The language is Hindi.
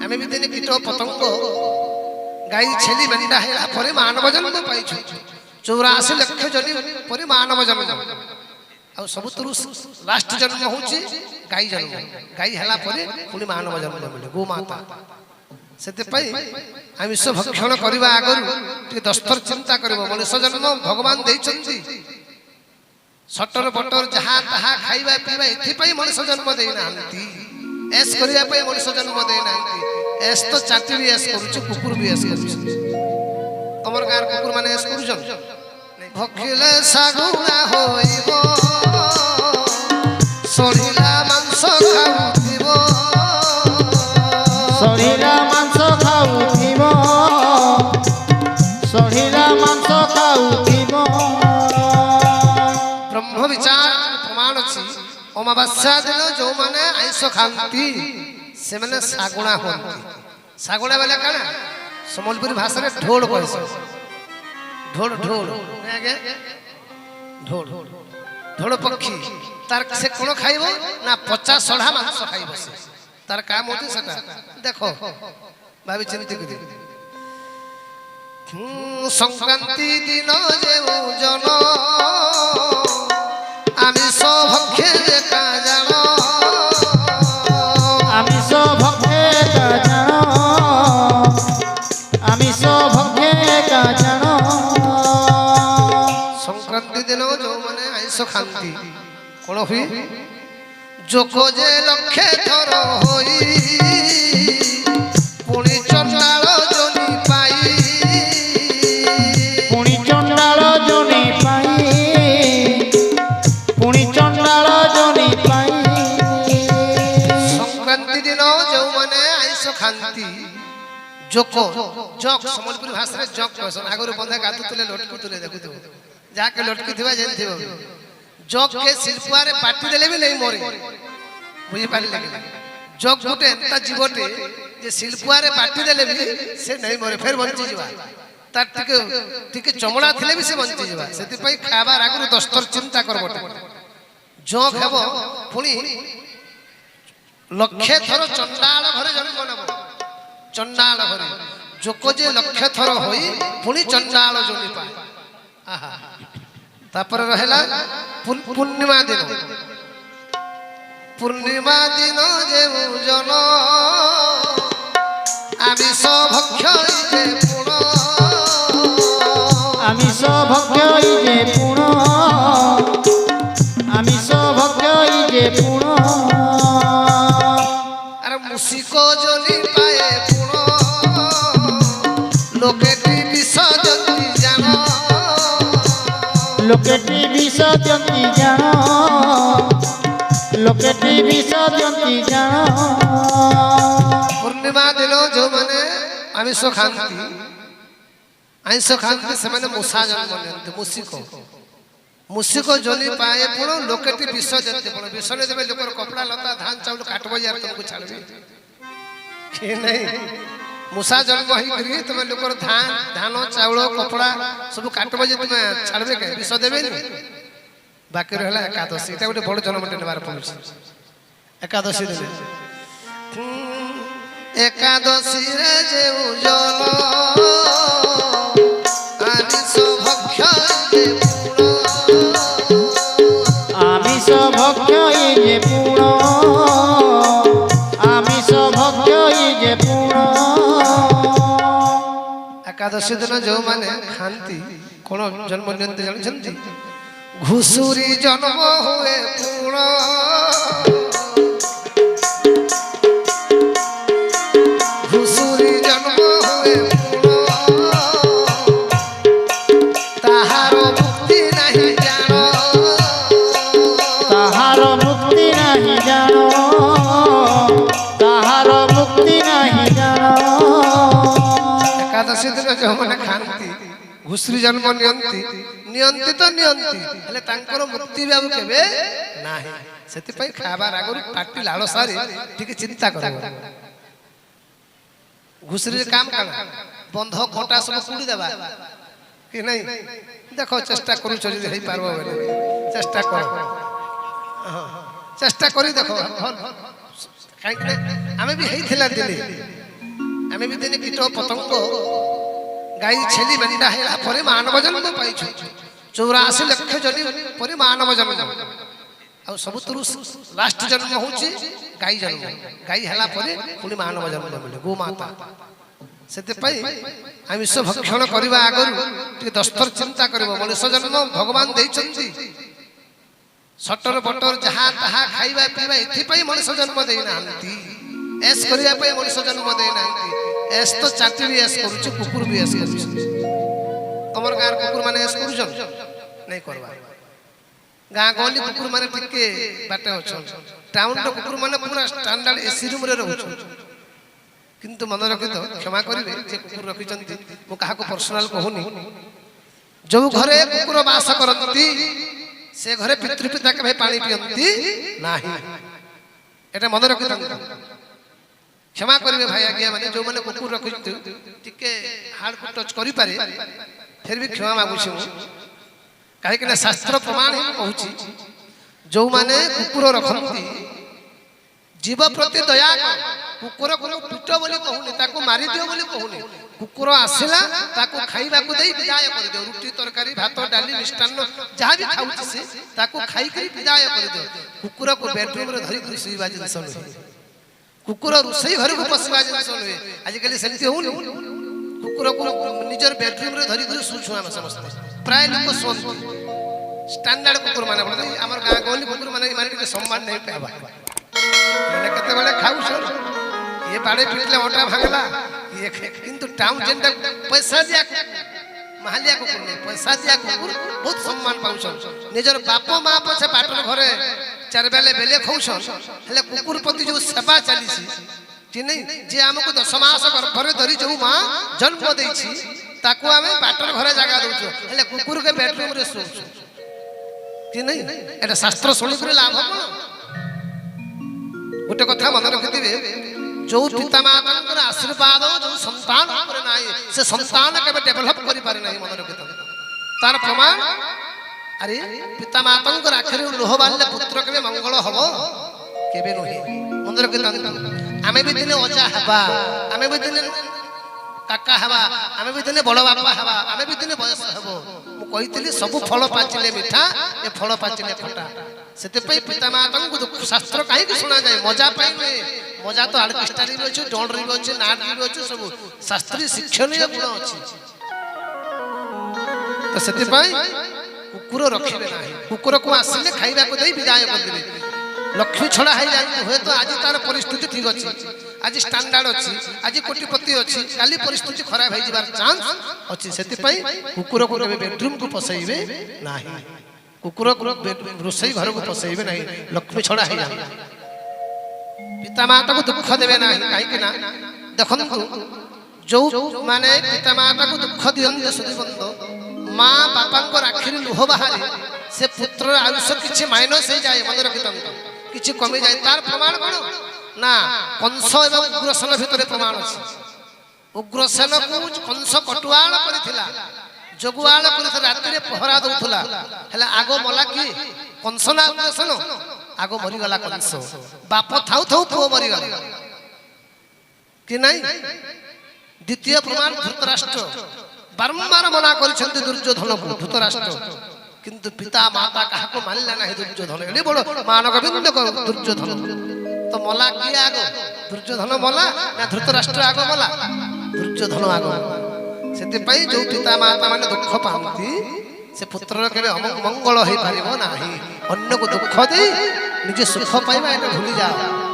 आमे भी दिन कीट पतंग गाई छेली मेंढा हेला परे मानव जन्म पाइछु 84 लाख जनी परे मानव जन्म आ सबुतरु लास्ट जन्म होची गाई जन्म गाई हेला परे पुनी मानव जन्म मिले गो माता सेते पई आमिष भक्षण करबा आगरु टी दस्तर चिंता करबो मनुष्य जन्म भगवान देइचंती सटर बटर जहा तहा खाइबा पीबा एथि पई मनुष्य जन्म देइ नांती एस करिया पई मनुष्य जन्म देइ नांती एस तो चाटी भी एस करूछु कुकुर भी एस करूछु तमर गार कुकुर माने एस करूछन भखिले सागुना होइबो सढिला मांस खाउथिबो सढिला मांस खाउथिबो सढिला मांस खाउथिबो ब्रह्म विचार प्रमाण अछि अमावास्या दिन जो माने आइंस खांती से माने सागुणा होंती सागुणा वाला काना समलपुरी भाषा रे ढोल कहस ढोल ढोल आगे ढोल ढोल पक्षी तार से कोन खाइबो ना 50 सढ़ा मांस खाइबो से तार काम होते सटा देखो भाभी चिंता करी संक्रांति दिन जेउ जन आमिष भक्षे का जानो आमिष भक्षे का जानो आमिष भक्षे का जानो संक्रांति दिन जो माने आइंस खांती कोन हुई जोको जे लक्षे थर होई पुणी चंडाल जोनी पाई पुणी चंडाल जोनी पाई पुणी चंडाल जोनी पाई संक्रांति दिन जो माने आइंस खांती जोको जोक समलपुरी भाषा रे जोक कहसन आगरो बंधा गातु तुले लटकु तुले देखु जाके लटकु थिबा जेन थिबो जोक के शिल्पुआरे पाटी देले भी नहीं मोरे बुझी पाली लगे जोक गुटे एंता जीवटे जे शिल्पुआरे पाटी देले भी से नहीं मोरे फेर बंची जीवा तार टिके चमड़ा थिले भी से बंची जीवा सेति पई खाबार आगरो दस्तर चिंता करबटे जोक हेबो पुनी लक्षे थर चंडाल घरे जन्म नबो चंडाल घरे जोको जे लक्षे थर होई पुनी चंडाल जोनी पाए आहा तापर रहेला पूर्णिमा दिन जे जन आमिष भक्ष्य जे पुण आमिष भक्ष्य जे पुण आमिष भक्ष्य जे पुण अरे मुसिको जनी पाए पुण लोकेटी विसर्जती जानो लोकेटी विसर्जती जानो लोकेटी विसर्जती जानो पूर्णिमा दिन जो माने आमिष खांती से माने मूषा जन्म लेते मुसिको जनी पाए पुण लोकेटी विसर्जती पुण विसर्जन देबे लोकर कपड़ा लता धान चावल काटबो यार तुमको छाड़बे के नहीं मूषा जन्म ही करी तुम लोकर धान चावल कपड़ा सब काटबो जे तुम छाड़बे के विष देबे नि बाकी रहला एकादशी एटा गोटे बड़ जन्म नेबार पड़छ एकादशी दिन एकादशी रे जे उजल आमिष भक्ष्य जे पुण आमिष भक्ष्य जे पुण आमिष भक्ष्य जे पुण एकादशी दिन जो माने खांती कोन जन्म नियंते जानछंती घुसुरी जन्म हुए पुण घुसुरी जन्म हुए पुण ताहार मुक्ति नहीं जानो ताहार मुक्ति नहीं जानो ताहार मुक्ति नहीं जानो एकादशी दिन जो माने खांती घुसुरी जन्म नियंती तो नियंती हेले तांकर मुक्ति बाबू केबे नाही सेति पई खाबार आगरु पाटी लालसारी ठीक चिंता करबो घुसरी काम काना बंध खोटा सब कुड़ी देबा कि नहीं देखो चेष्टा करू चली हेई पारबो बेले चेष्टा कर चेष्टा करी देखो काई आमे भी हेई थिला दिले ଆମେ ବି ଦିନେ କୀଟ ପତଙ୍ଗ ଗାଈ ଛେଲି ମେଣ୍ଢା ହେଲା ପରେ ମାନବ ଜନ୍ମ ପାଇଛୁ 84 ଲକ୍ଷ ଜନି ପରେ ମାନବ ଜନ୍ମ ଆଉ ସବୁଥିରୁ ଲାଷ୍ଟ ଜନ୍ମ ହଉଛି ଗାଈ ଜନ୍ମ ଗାଈ ହେଲା ପରେ ପୁଣି ମାନବ ଜନ୍ମ ମିଳେ ଗୋମାତା ସେଥିପାଇଁ ଆମିଷ ଭକ୍ଷଣ କରିବା ଆଗରୁ ଟିକେ ଦସ୍ତର ଚିନ୍ତା କରିବ ମଣିଷ ଜନ୍ମ ଭଗବାନ ଦେଇଛନ୍ତି ସଟର ବଟର ଯାହା ତାହା ଖାଇବା ପିଇବା ଏଥିପାଇଁ ମଣିଷ ଜନ୍ମ ଦେଇନାହାନ୍ତି ଏସ୍ କରିବା ପାଇଁ ମଣିଷ ଜନ୍ମ ଦେଇନାହାନ୍ତି ଏସ୍ ତ ଚାଟିବି ଏସ୍ କରୁଛି କୁକୁର ବି ଏସ୍ କରୁଛି ତମର ଗାଁର କୁକୁର ମାନେ ଏସ୍ କରୁଛନ୍ ନାଇଁ କରବା ଗାଁ ଗହଲି କୁକୁର ମାନେ ଟିକେ ବାଟେ ଅଛନ୍ତି ଟାଉନର କୁକୁର ମାନେ ପୁରା ଷ୍ଟାଣ୍ଡାର୍ଡ ଏସି ରୁମରେ ରହୁଛନ୍ତି କିନ୍ତୁ ମନେ ରଖିଥ କ୍ଷମା କରିବେ ଯେ କୁକୁର ରଖିଛନ୍ତି ମୁଁ କାହାକୁ ପର୍ସନାଲ କହୁନି ଯୋଉ ଘରେ କୁକୁର ବାସ କରନ୍ତି ସେ ଘରେ ପିତୃପିତା କେବେ ପାଣି ପିଅନ୍ତି ନାହିଁ এটা মনে ରଖିଥାନ୍ତୁ କ୍ଷମା କରିବେ ଭାଇ ଆଜ୍ଞା ମାନେ ଯୋଉମାନେ କୁକୁର ରଖିଛନ୍ତି ଟିକେ ହାର୍ଡକୁ ଟଚ୍ କରିପାରେ ଫେର ବି କ୍ଷମା ମାଗୁଛି ମୁଁ କାହିଁକି ନା ଶାସ୍ତ୍ର ପ୍ରମାଣ ହିଁ କହୁଛି ଯୋଉମାନେ କୁକୁର ରଖନ୍ତି ଜୀବ ପ୍ରତି ଦୟା କୁକୁରକୁ ପିଟ ବୋଲି କହୁନି ତାକୁ ମାରିଦିଅ ବୋଲି କହୁନି କୁକୁର ଆସିଲା ତାକୁ ଖାଇବାକୁ ଦେଇ ବିଦାୟ କରିଦିଅ ରୁଟି ତରକାରୀ ଭାତ ଡାଲି ମିଷ୍ଟାନ୍ନ ଯାହା ବି ଖାଉଛି ସେ ତାକୁ ଖାଇକରି ବିଦାୟ କରିଦିଅ କୁକୁରକୁ ବେଡରୁମରେ ଧରି ଶୋଇବା ଜିନିଷ ନୁହେଁ କୁକୁର ରୋଷେଇ ଘରକୁ ପଶିବା ଜିନିଷ ନୁହେଁ ଆଜିକାଲି ସେମିତି ହଉନି କୁକୁରକୁ ନିଜର ବେଡରୁମରେ ଧରି ଶୋଉଛୁ ଆମେ ସମସ୍ତେ ପ୍ରାୟ ଲୋକ ଶୁଅନ୍ତି ଷ୍ଟାଣ୍ଡାର୍ଡ କୁକୁର ମାନେ ଆମର ଗାଁ ଗହଲି କୁକୁର ମାନେ ଟିକେ ସମ୍ମାନ ନେଇ ପାଇବା ମାନେ କେତେବେଳେ ଖାଉଛ ये बाड़े पिटले ओटा भागला ये किंतु टाउन जेंटा पैसा दिया महालिया कुकुर नहीं पैसा दिया कुकुर बहुत सम्मान पाउछन निजर बापो मां पछे पाटर घरे चार बेले बेले खौछन हेले कुकुर प्रति जो सेवा चलीसी कि नहीं जे हमको 10 मास गर्भरे धरी जो मां जन्म देछि ताको हमें पाटर घरे जगह दउछ हेले कुकुर के बेडरूम रे सोछ कि नहीं एटा शास्त्र सुनि करे लाभ कोन गोटे कथा मन रखिथिबे जो पिता मातांकर आशीर्वाद जो संतान करे नाही से संतान केबे डेवलप करि पारे नाही मन रखिथ तार प्रमाण अरे पिता मातांकर आखिर लोह बाले पुत्र केबे मंगल हबो केबे नही मन रखिथ आमे भी दिने ओजा हबा आमे भी दिने काका हबा आमे भी दिने बड़ बापा हबा आमे भी दिने बयस हबो मु कहितली सब फल पाचिले मिठा ए फल पाचिले खटा सेते पई पिता मातांकु दुख शास्त्र काहे कि सुना जाय मजा पाई नै मजा तो आर्केस्ट्रारी भी अच्छे डॉलरी भी अच्छे नाट भी अच्छे सब शास्त्रीय शिक्षणीय गुण अच्छे तो सेति पाई कुकुर रखिबे नाही कुकुर को आसिले खाइबा को देई विदाय कर देबे लक्ष्मी छड़ा हाई जाई होय तो आज तार परिस्थिति ठीक अछि आज स्टैंडर्ड अछि आज कोटिपति अछि काली परिस्थिति खराब होई जिबार चांस अछि सेति पाई कुकुर को केबे बेडरूम को पसैबे नाही कुकुर को रोसई घर को पसैबे नाही लक्ष्मी छड़ा हाई जाई पिता माता को दुख देवे ना कहीं ना देखंतु जो माने पिता माता को दुख दियंते सुदीबंद मां बापा को आखिर लुह बाहरी से पुत्र आयुष किछि माइनस हो जाए मन रखितंत किछि कमी जाए तार प्रमाण कोन ना कंस एवं उग्रसेन भितरे प्रमाण अछि उग्रसेन को कंस कटुआळ करिथिला जगुआळ करिथिला राति रे पहरा दउथला हला आगो मला की कंस ना उग्रसेन आगो मरी गला कंस बाप थाउ थाउ पो मरी गला कि नहीं द्वितीय प्रमाण धृतराष्ट्र बारंबार मना करिसेंति दुर्योधन को धृतराष्ट्र किंतु पिता माता काहा को मानला नाही दुर्योधन एले बड़ मानव बिंद को दुर्योधन तो मला की आगो दुर्योधन मला ना धृतराष्ट्र आगो मला दुर्योधन आगो सेते पई जो पिता माता माने दुख पांती से पुत्र केबे मंगल होई पारिबो नाही अन्य को दुख दे निजे सुख पाइबा एटा भूली जाओ